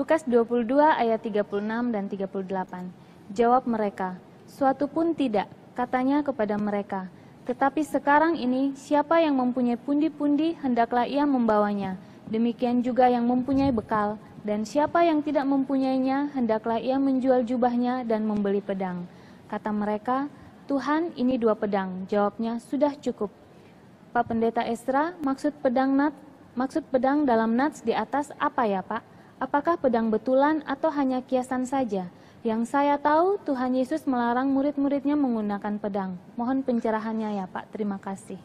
Lukas 22 ayat 36 dan 38. Jawab mereka, "Suatu pun tidak," katanya kepada mereka. "Tetapi sekarang ini siapa yang mempunyai pundi-pundi hendaklah ia membawanya. Demikian juga yang mempunyai bekal, dan siapa yang tidak mempunyainya hendaklah ia menjual jubahnya dan membeli pedang." Kata mereka, "Tuhan, ini 2 pedang." Jawabnya, "Sudah cukup." Pak Pendeta Esra, maksud pedang dalam nats di atas apa ya, Pak? Apakah pedang betulan atau hanya kiasan saja? Yang saya tahu Tuhan Yesus melarang murid-muridnya menggunakan pedang. Mohon pencerahannya ya, Pak. Terima kasih.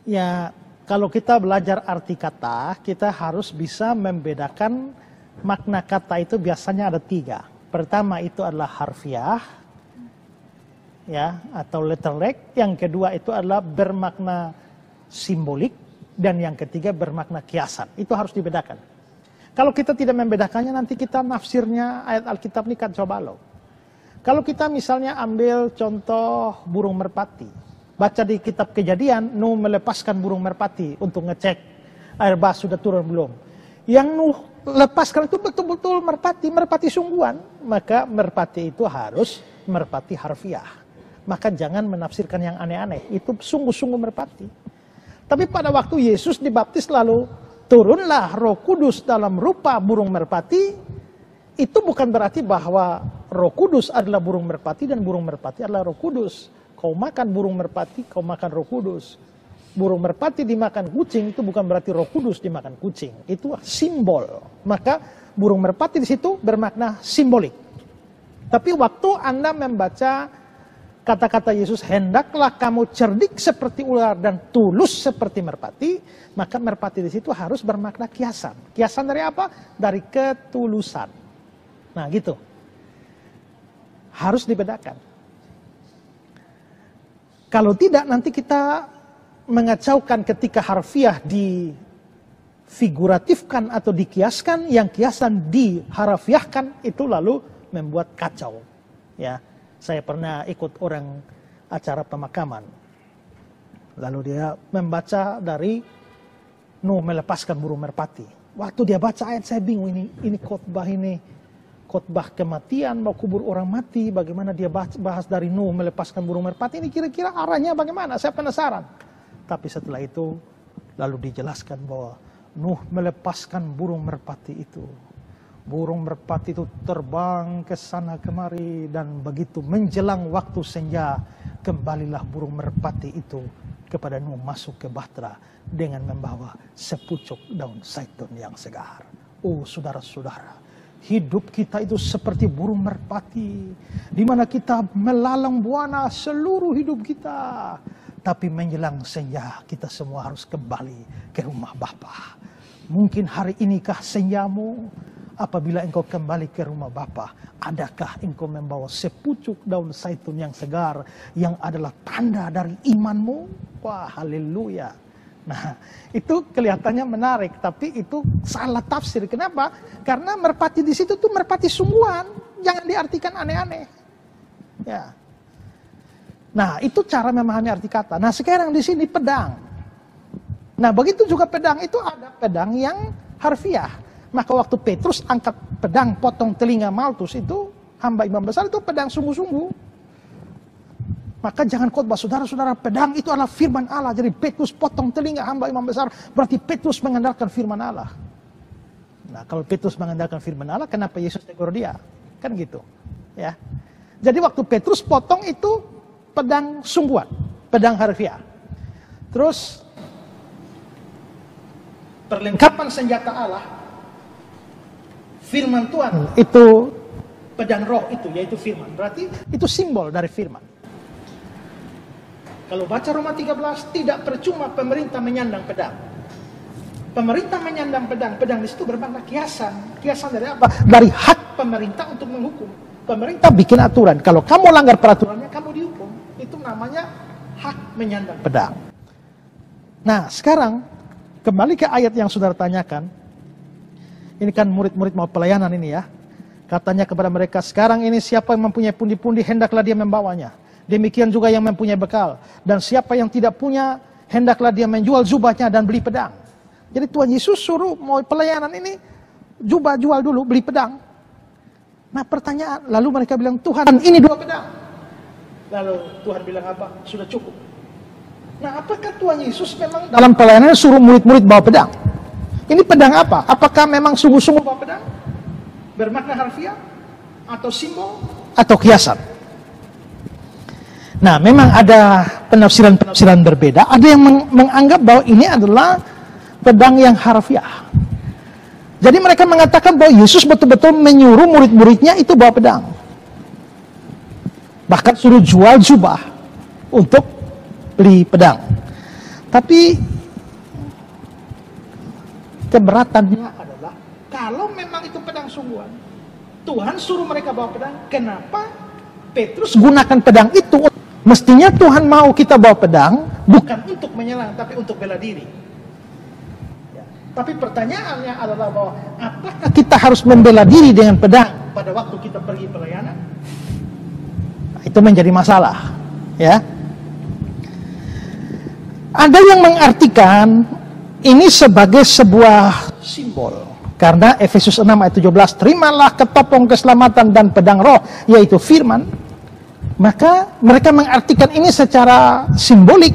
Ya, kalau kita belajar arti kata, kita harus bisa membedakan makna kata itu biasanya ada 3. Pertama itu adalah harfiah, ya, atau letterlek. Yang kedua itu adalah bermakna simbolik, dan yang ketiga bermakna kiasan. Itu harus dibedakan. Kalau kita tidak membedakannya, nanti kita nafsirnya ayat Alkitab ini kacau balau. Kalau kita misalnya ambil contoh burung merpati, baca di kitab Kejadian, Nuh melepaskan burung merpati untuk ngecek air bah sudah turun belum. Yang Nuh lepaskan itu betul-betul merpati sungguhan, maka merpati itu harus merpati harfiah. Maka jangan menafsirkan yang aneh-aneh, itu sungguh-sungguh merpati. Tapi pada waktu Yesus dibaptis lalu turunlah Roh Kudus dalam rupa burung merpati, itu bukan berarti bahwa Roh Kudus adalah burung merpati dan burung merpati adalah Roh Kudus. Kau makan burung merpati, kau makan Roh Kudus. Burung merpati dimakan kucing itu bukan berarti Roh Kudus dimakan kucing. Itu simbol. Maka burung merpati di situ bermakna simbolik. Tapi waktu Anda membaca kata-kata Yesus, "Hendaklah kamu cerdik seperti ular dan tulus seperti merpati," maka merpati di situ harus bermakna kiasan. Kiasan dari apa? Dari ketulusan. Nah, gitu. Harus dibedakan. Kalau tidak, nanti kita mengacaukan ketika harfiah difiguratifkan atau dikiaskan, yang kiasan diharafiahkan, itu lalu membuat kacau. Ya. Saya pernah ikut orang acara pemakaman. Lalu dia membaca dari Nuh melepaskan burung merpati. Waktu dia baca ayat, saya bingung, ini khotbah kematian, mau kubur orang mati, bagaimana dia bahas dari Nuh melepaskan burung merpati, ini kira-kira arahnya bagaimana? Saya penasaran. Tapi setelah itu lalu dijelaskan bahwa Nuh melepaskan burung merpati itu. Burung merpati itu terbang ke sana kemari, dan begitu menjelang waktu senja, kembalilah burung merpati itu kepada Nuh masuk ke bahtera dengan membawa sepucuk daun zaitun yang segar. Oh saudara-saudara, hidup kita itu seperti burung merpati, di mana kita melalang buana seluruh hidup kita. Tapi menjelang senja kita semua harus kembali ke rumah Bapa. Mungkin hari inikah senjamu? Apabila engkau kembali ke rumah Bapa, adakah engkau membawa sepucuk daun zaitun yang segar, yang adalah tanda dari imanmu? Wah, haleluya. Nah, itu kelihatannya menarik, tapi itu salah tafsir. Kenapa? Karena merpati di situ tuh merpati sungguhan, jangan diartikan aneh-aneh. Ya. Nah, itu cara memahami arti kata. Nah, sekarang di sini pedang. Nah, begitu juga pedang itu ada pedang yang harfiah. Maka waktu Petrus angkat pedang potong telinga Maltus itu, hamba imam besar itu pedang sungguh-sungguh. Maka jangan khotbah, saudara-saudara, pedang itu adalah firman Allah. Jadi Petrus potong telinga hamba imam besar, berarti Petrus mengandalkan firman Allah. Nah, kalau Petrus mengandalkan firman Allah, kenapa Yesus tegur dia? Kan gitu. Ya. Jadi waktu Petrus potong itu pedang sungguhan, pedang harfiah. Terus perlengkapan senjata Allah, firman Tuhan, itu pedang roh itu, yaitu firman. Berarti itu simbol dari firman. Kalau baca Roma 13, tidak percuma pemerintah menyandang pedang. Pemerintah menyandang pedang, pedang di situ bermakna kiasan. Kiasan dari apa? Dari hak pemerintah untuk menghukum. Pemerintah bikin aturan, kalau kamu langgar peraturannya, kamu dihukum. Itu namanya hak menyandang pedang. Nah, sekarang kembali ke ayat yang saudara tanyakan. Ini kan murid-murid mau pelayanan ini ya. Katanya kepada mereka, sekarang ini siapa yang mempunyai pundi-pundi, hendaklah dia membawanya. Demikian juga yang mempunyai bekal. Dan siapa yang tidak punya, hendaklah dia menjual jubahnya dan beli pedang. Jadi Tuhan Yesus suruh mau pelayanan ini, jubah, jual dulu, beli pedang. Nah pertanyaan, lalu mereka bilang, Tuhan ini 2 pedang. Lalu Tuhan bilang apa? Sudah cukup. Nah apakah Tuhan Yesus memang dalam pelayanannya suruh murid-murid bawa pedang? Ini pedang apa? Apakah memang sungguh-sungguh bawa pedang? Bermakna harfiah? Atau simbol? Atau kiasan? Nah memang ada penafsiran-penafsiran berbeda. Ada yang menganggap bahwa ini adalah pedang yang harfiah. Jadi mereka mengatakan bahwa Yesus betul-betul menyuruh murid-muridnya itu bawa pedang. Bahkan suruh jual jubah untuk beli pedang. Tapi keberatannya adalah kalau memang itu pedang sungguhan, Tuhan suruh mereka bawa pedang, kenapa Petrus gunakan pedang itu? Mestinya Tuhan mau kita bawa pedang bukan untuk menyerang, tapi untuk bela diri. Ya. Tapi pertanyaannya adalah bahwa apakah kita harus membela diri dengan pedang pada waktu kita pergi pelayanan? Nah, itu menjadi masalah. Ya. Ada yang mengartikan ini sebagai sebuah simbol. Karena Efesus 6 ayat 17, terimalah ketopong keselamatan dan pedang roh, yaitu firman. Maka mereka mengartikan ini secara simbolik,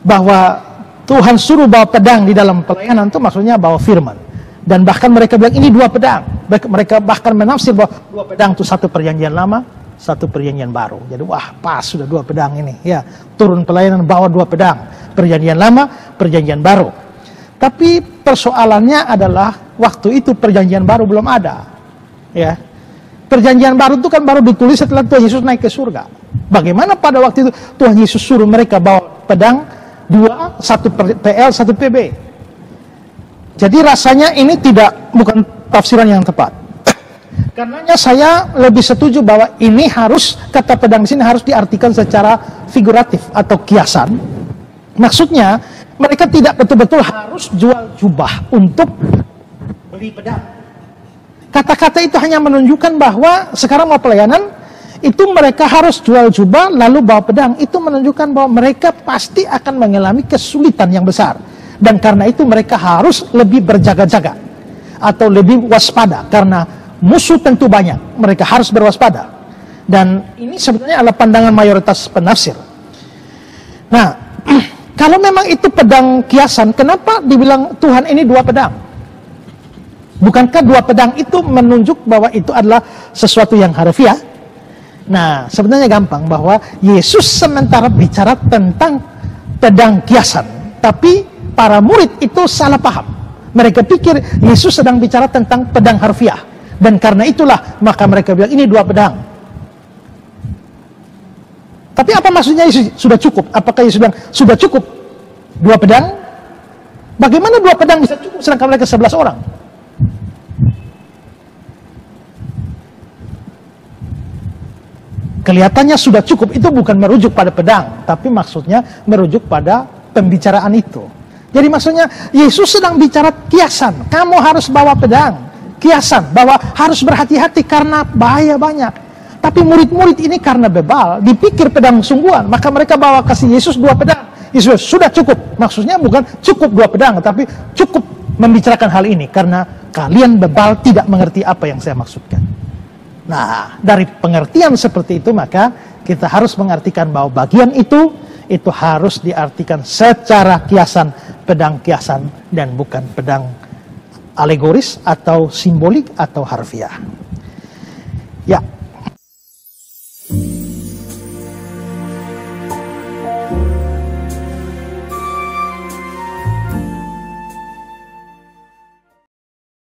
bahwa Tuhan suruh bawa pedang di dalam pelayanan itu maksudnya bawa firman. Dan bahkan mereka bilang ini 2 pedang. Mereka bahkan menafsir bahwa 2 pedang itu 1 perjanjian lama, 1 perjanjian baru. Jadi wah pas sudah 2 pedang ini. Ya, turun pelayanan bawa 2 pedang. Perjanjian lama, perjanjian baru. Tapi persoalannya adalah waktu itu perjanjian baru belum ada. Ya. Perjanjian baru itu kan baru ditulis setelah Tuhan Yesus naik ke surga. Bagaimana pada waktu itu Tuhan Yesus suruh mereka bawa pedang 2, 1 PL, 1 PB. Jadi rasanya ini bukan tafsiran yang tepat. Karenanya saya lebih setuju bahwa ini harus, kata pedang di sini harus diartikan secara figuratif atau kiasan. Maksudnya mereka tidak betul-betul harus jual jubah untuk beli pedang. Kata-kata itu hanya menunjukkan bahwa sekarang mau pelayanan, itu mereka harus jual jubah lalu bawa pedang. Itu menunjukkan bahwa mereka pasti akan mengalami kesulitan yang besar. Dan karena itu mereka harus lebih berjaga-jaga. Atau lebih waspada. Karena musuh tentu banyak. Mereka harus berwaspada. Dan ini sebenarnya adalah pandangan mayoritas penafsir. Nah, kalau memang itu pedang kiasan, kenapa dibilang Tuhan ini 2 pedang? Bukankah 2 pedang itu menunjuk bahwa itu adalah sesuatu yang harfiah? Nah, sebenarnya gampang bahwa Yesus sementara bicara tentang pedang kiasan, tapi para murid itu salah paham. Mereka pikir Yesus sedang bicara tentang pedang harfiah, dan karena itulah maka mereka bilang ini 2 pedang. Tapi apa maksudnya Yesus sudah cukup? Apakah Yesus bilang sudah cukup 2 pedang? Bagaimana 2 pedang bisa cukup sedangkan mereka 11 orang? Kelihatannya sudah cukup, itu bukan merujuk pada pedang, tapi maksudnya merujuk pada pembicaraan itu. Jadi maksudnya Yesus sedang bicara kiasan, kamu harus bawa pedang, kiasan, bahwa harus berhati-hati karena bahaya banyak. Tapi murid-murid ini karena bebal, dipikir pedang sungguhan, maka mereka bawa kasih Yesus 2 pedang. Yesus sudah cukup, maksudnya bukan cukup 2 pedang, tapi cukup membicarakan hal ini, karena kalian bebal tidak mengerti apa yang saya maksudkan. Nah, dari pengertian seperti itu maka kita harus mengartikan bahwa bagian itu harus diartikan secara kiasan, pedang kiasan, dan bukan pedang alegoris atau simbolik atau harfiah. Ya.